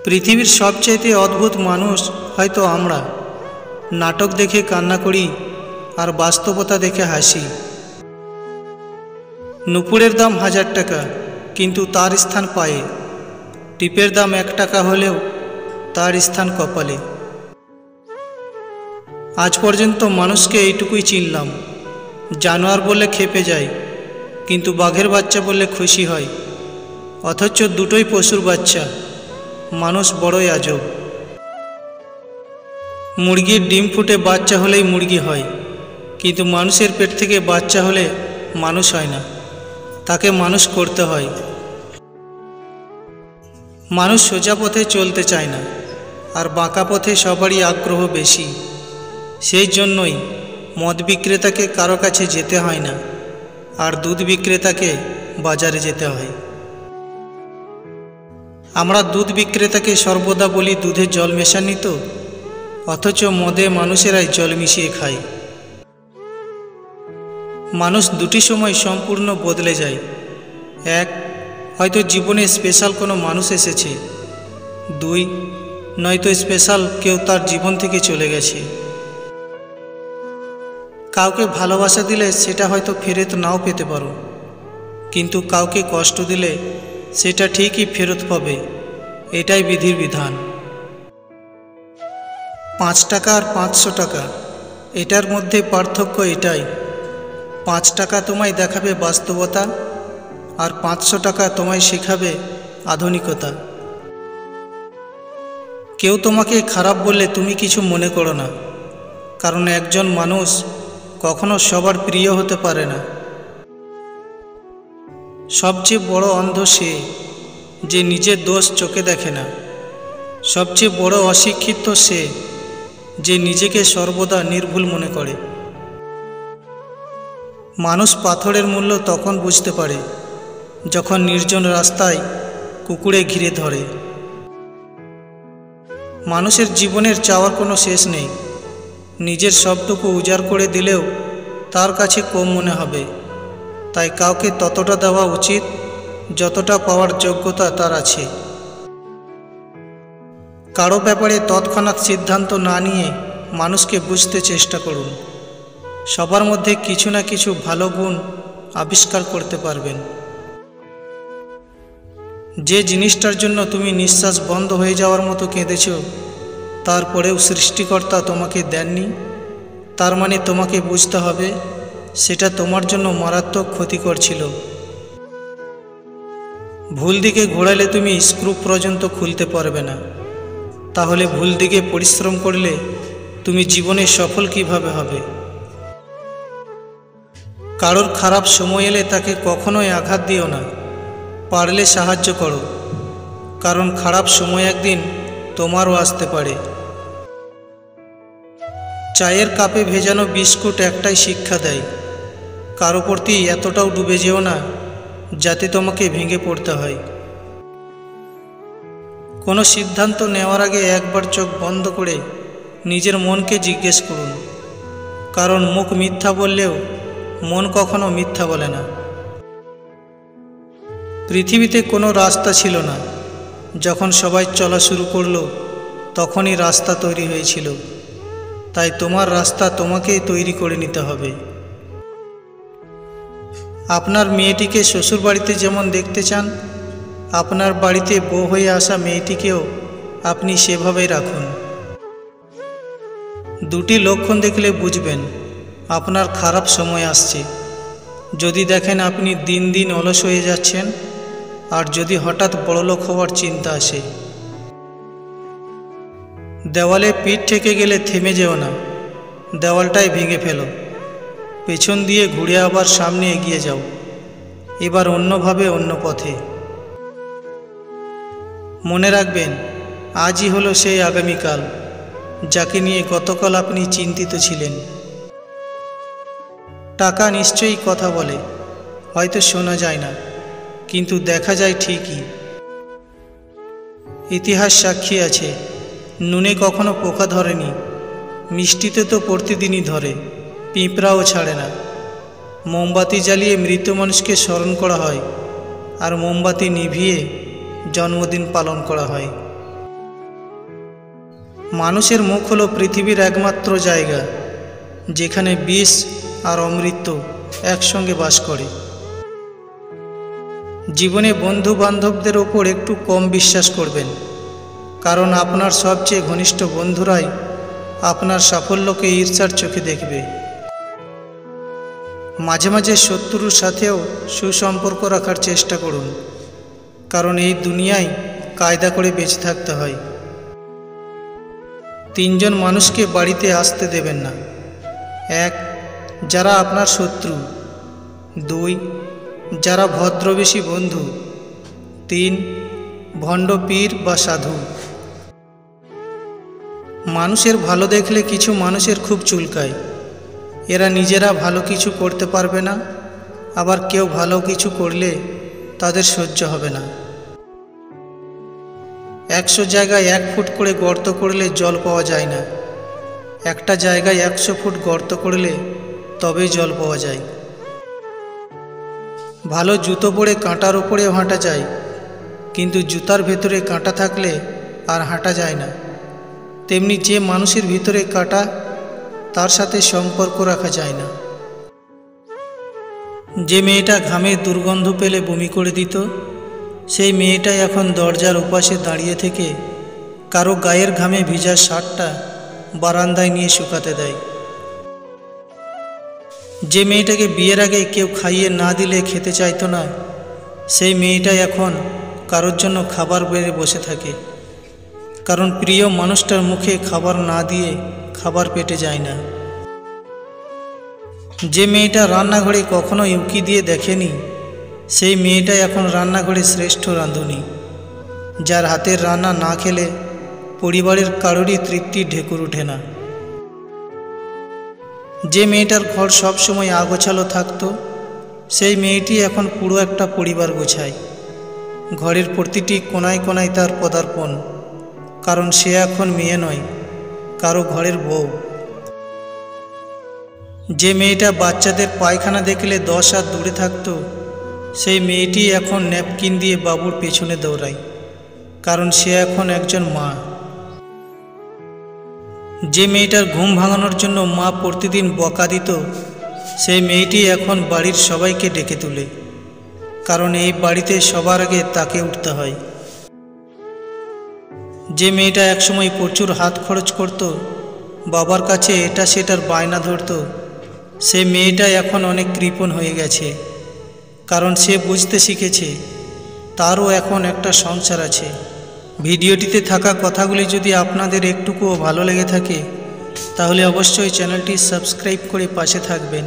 পৃথিবীর সবচেয়ে অদ্ভুত মানুষ হয়তো আমরা। নাটক দেখে কান্না করি আর বাস্তবতা দেখে হাসি। নুপুরের দাম 1000 টাকা, কিন্তু তার স্থান পায়ে। টিপের দাম 1 টাকা হলেও তার স্থান কপালে। আজ পর্যন্ত মানুষকে এইটুকুই চিনলাম, জানোয়ার বললে খেপে যায়, কিন্তু বাঘের বাচ্চা বললে খুশি হয়। অথচ দুটোই পশুর বাচ্চা। মানুষ বড়ই আজব। মুরগির ডিম ফুটে বাচ্চা হলেই মুরগি হয়, কিন্তু মানুষের পেট থেকে বাচ্চা হলে মানুষ হয় না, তাকে মানুষ করতে হয়। মানুষ সোজা পথে চলতে চায় না, আর বাঁকা পথে সবারই আগ্রহ বেশি। সেই জন্যই মদ বিক্রেতাকে কারো কাছে যেতে হয় না, আর দুধ বিক্রেতাকে বাজারে যেতে হয়। আমরা দুধ বিক্রেতাকে সর্বদা বলি দুধে জল মেশানি তো, অথচ মদে মানুষেরাই জল মিশিয়ে খায়। মানুষ দুটি সময় সম্পূর্ণ বদলে যায়। এক, হয়তো জীবনে স্পেশাল কোনো মানুষ এসেছে। 2, নয়তো স্পেশাল কেউ তার জীবন থেকে চলে গেছে। কাউকে ভালোবাসা দিলে সেটা হয়তো ফেরত নাও পেতে পারো, কিন্তু কাউকে কষ্ট দিলে সেটা ঠিকই ফেরত পাবে। এটাই বিধির বিধান। 5 টাকা আর 500 টাকা, এটার মধ্যে পার্থক্য এটাই, 5 টাকা তোমায় দেখাবে বাস্তবতা, আর 500 টাকা তোমায় শেখাবে আধুনিকতা। কেউ তোমাকে খারাপ বললে তুমি কিছু মনে করো না, কারণ একজন মানুষ কখনো সবার প্রিয় হতে পারে না। সবচেয়ে বড় অন্ধ সে যে নিজের দোষ চোখে দেখে না। সবচেয়ে বড় অশিক্ষিত সে যে নিজেকে সর্বদা নির্ভুল মনে করে। মানুষ পাথরের মূল্য তখন বুঝতে পারে যখন নির্জন রাস্তায় কুকুরে ঘিরে ধরে। মানুষের জীবনের চাওয়ার কোনো শেষ নেই। নিজের সবটুকু উজাড় করে দিলেও তার কাছে কম মনে হবে। তাই কাউকে ততটা দেওয়া উচিত যতটা পাওয়ার যোগ্যতা তার আছে। কারো ব্যাপারে তৎক্ষণাৎ সিদ্ধান্ত না নিয়ে মানুষকে বুঝতে চেষ্টা করুন। সবার মধ্যে কিছু না কিছু ভালো গুণ আবিষ্কার করতে পারবেন। যে জিনিসটার জন্য তুমি নিঃশ্বাস বন্ধ হয়ে যাওয়ার মতো কেঁদেছ, তারপরেও সৃষ্টিকর্তা তোমাকে দেননি, তার মানে তোমাকে বুঝতে হবে সেটা তোমার জন্য মারাত্মক ক্ষতিকর ছিল। ভুল দিকে ঘোরালে তুমি স্ক্রু পর্যন্ত খুলতে পারবে না, তাহলে ভুল দিকে পরিশ্রম করলে তুমি জীবনে সফল কিভাবে হবে? কারোর খারাপ সময় এলে তাকে কখনোই আঘাত দিও না, পারলে সাহায্য করো, কারণ খারাপ সময় একদিন তোমারও আসতে পারে। চায়ের কাপে ভেজানো বিস্কুট একটাই শিক্ষা দেয়, কারো প্রতি এতটাও ডুবে যেও না যাতে তোমাকে ভেঙে পড়তে হয়। কোনো সিদ্ধান্ত নেওয়ার আগে একবার চোখ বন্ধ করে নিজের মনকে জিজ্ঞেস করুন, কারণ মুখ মিথ্যা বললেও মন কখনো মিথ্যা বলে না। পৃথিবীতে কোনো রাস্তা ছিল না, যখন সবাই চলা শুরু করলো তখনই রাস্তা তৈরি হয়েছিল। তাই তোমার রাস্তা তোমাকেই তৈরি করে নিতে হবে। আপনার মেয়েটিকে শ্বশুরবাড়িতে যেমন দেখতে চান, আপনার বাড়িতে বউ হয়ে আসা মেয়েটিকেও আপনি সেভাবেই রাখুন। দুটি লক্ষণ দেখলে বুঝবেন আপনার খারাপ সময় আসছে। যদি দেখেন আপনি দিন দিন অলস হয়ে যাচ্ছেন, আর যদি হঠাৎ বড়লোক হওয়ার চিন্তা আসে। দেওয়ালে পিঠ ঠেকে গেলে থেমে যেও না, দেওয়ালটাই ভেঙে ফেলো। পেছন দিয়ে ঘুরে আবার সামনে এগিয়ে যাও, এবার অন্যভাবে, অন্য পথে। মনে রাখবেন, আজই হলো সেই আগামীকাল যাকে নিয়ে গতকাল আপনি চিন্তিত ছিলেন। টাকা নিশ্চয়ই কথা বলে, হয়তো শোনা যায় না, কিন্তু দেখা যায় ঠিকই। ইতিহাস সাক্ষী আছে, নুনে কখনো পোকা ধরেনি, মিষ্টিতে তো প্রতিদিনই ধরে, পিঁপড়াও ছাড়ে না। মোমবাতি জ্বালিয়ে মৃত মানুষকে স্মরণ করা হয়, আর মোমবাতি নিভিয়ে জন্মদিন পালন করা হয়। মানুষের মুখ হলো পৃথিবীর একমাত্র জায়গা যেখানে বিষ আর অমৃত একসঙ্গে বাস করে। জীবনে বন্ধু বান্ধবদের ওপর একটু কম বিশ্বাস করবেন, কারণ আপনার সবচেয়ে ঘনিষ্ঠ বন্ধুরাই আপনার সাফল্যকে ঈর্ষার চোখে দেখবে। মাঝে মাঝে শত্রুর সাথেও সুসম্পর্ক রাখার চেষ্টা করুন, কারণ এই দুনিয়ায় কায়দা করে বেঁচে থাকতে হয়। 3 জন মানুষকে বাড়িতে আসতে দেবেন না। 1, যারা আপনার শত্রু। 2, যারা ভদ্রবেশী বন্ধু। 3, ভণ্ড পীর বা সাধু। মানুষের ভালো দেখলে কিছু মানুষের খুব চুলকায়। এরা নিজেরা ভালো কিছু করতে পারবে না, আবার কেউ ভালো কিছু করলে তাদের সহ্য হবে না। 100 জায়গায় 1 ফুট করে গর্ত করলে জল পাওয়া যায় না, একটা জায়গায় 100 ফুট গর্ত করলে তবেই জল পাওয়া যায়। ভালো জুতো পরে কাঁটার উপরেও হাঁটা যায়, কিন্তু জুতার ভেতরে কাঁটা থাকলে আর হাঁটা যায় না। তেমনি যে মানুষের ভিতরে কাঁটা, তার সাথে সম্পর্ক রাখা যায় না। যে মেয়েটা ঘামে দুর্গন্ধ পেলে বমি করে দিত, সেই মেয়েটাই এখন দরজার ওপাশে দাঁড়িয়ে থেকে কারো গায়ের ঘামে ভিজা শার্টটা বারান্দায় নিয়ে শুকাতে দেয়। যে মেয়েটাকে বিয়ের আগে কেউ খাইয়ে না দিলে খেতে চাইতো না, সেই মেয়েটাই এখন কারোর জন্য খাবার বেড়ে বসে থাকে, কারণ প্রিয় মানুষটার মুখে খাবার না দিয়ে খাবার পেটে যায় না। যে মেয়েটা রান্নাঘরে কখনো উঁকি দিয়ে দেখেনি, সেই মেয়েটাই এখন রান্নাঘরে শ্রেষ্ঠ রাঁধুনি, যার হাতের রান্না না খেলে পরিবারের কারোরই তৃপ্তি ঢেকুর ওঠে না। যে মেয়েটার ঘর সবসময় আগোছালো থাকতো, সেই মেয়েটি এখন পুরো একটা পরিবার গোছায়। ঘরের প্রতিটি কোনায় কোনায় তার পদার্পণ, কারণ সে এখন মেয়ে নয়, কারো ঘরের বউ। যে মেয়েটা বাচ্চাদের পায়খানা দেখলে 10 হাত দূরে থাকতো, সেই মেয়েটি এখন ন্যাপকিন দিয়ে বাবুর পেছনে দৌড়ায়, কারণ সে এখন একজন মা। যে মেয়েটার ঘুম ভাঙানোর জন্য মা প্রতিদিন বকা দিত, সেই মেয়েটি এখন বাড়ির সবাইকে ডেকে তুলে, কারণ এই বাড়িতে সবার আগে তাকে উঠতে হয়। যে মেয়েটা একসময় প্রচুর হাত খরচ করত, বাবার কাছে এটা সেটার বায়না ধরত, সে মেয়েটা এখন অনেক কৃপণ হয়ে গেছে, কারণ সে বুঝতে শিখেছে তারও এখন একটা সংসার আছে। ভিডিওটিতে থাকা কথাগুলি যদি আপনাদের একটুকুও ভালো লেগে থাকে, তাহলে অবশ্যই চ্যানেলটি সাবস্ক্রাইব করে পাশে থাকবেন।